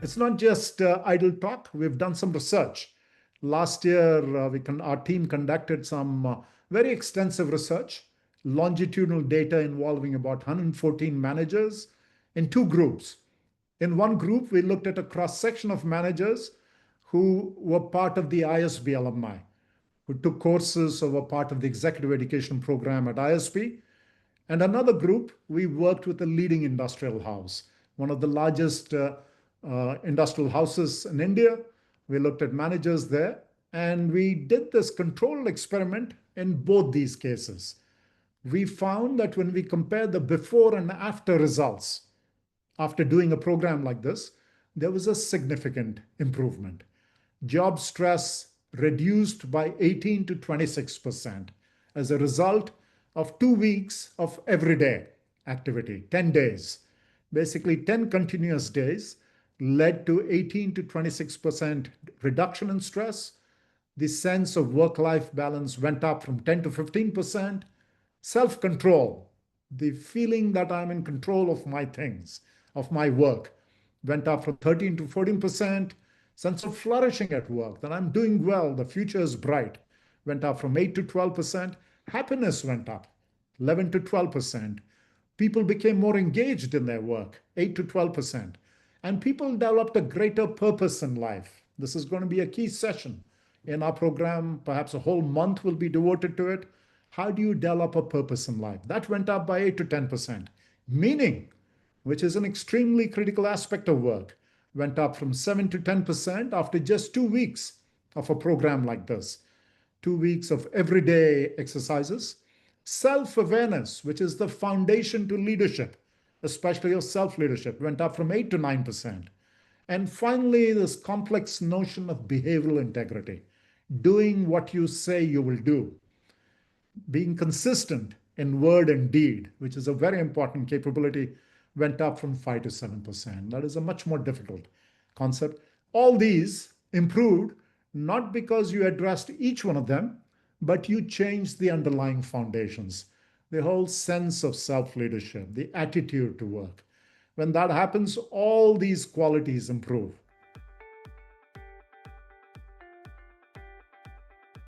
It's not just idle talk. We've done some research. Last year, our team conducted some very extensive research, longitudinal data involving about 114 managers in two groups. In one group, we looked at a cross section of managers who were part of the ISB alumni, who took courses or were part of the executive education program at ISB. And another group, we worked with a leading industrial house, one of the largest industrial houses in India. We looked at managers there, and we did this controlled experiment in both these cases. We found that when we compared the before and after results, after doing a program like this, there was a significant improvement. Job stress reduced by 18 to 26% as a result of 2 weeks of everyday activity, 10 days. Basically, 10 continuous days led to 18 to 26% reduction in stress. The sense of work-life balance went up from 10 to 15%. Self-control, the feeling that I'm in control of my things, of my work, went up from 13 to 14%. Sense of flourishing at work, that I'm doing well, the future is bright, went up from 8 to 12%. Happiness went up 11 to 12%. People became more engaged in their work, 8 to 12%. And people developed a greater purpose in life. This is going to be a key session in our program. Perhaps a whole month will be devoted to it. How do you develop a purpose in life? That went up by 8 to 10%. Meaning, which is an extremely critical aspect of work, went up from 7 to 10% after just 2 weeks of a program like this. 2 weeks of everyday exercises. Self-awareness, which is the foundation to leadership, especially of self-leadership, went up from 8 to 9%. And finally, this complex notion of behavioral integrity, doing what you say you will do, being consistent in word and deed, which is a very important capability, went up from 5 to 7%. That is a much more difficult concept. All these improved not because you addressed each one of them, but you changed the underlying foundations, the whole sense of self-leadership, the attitude to work. When that happens, all these qualities improve.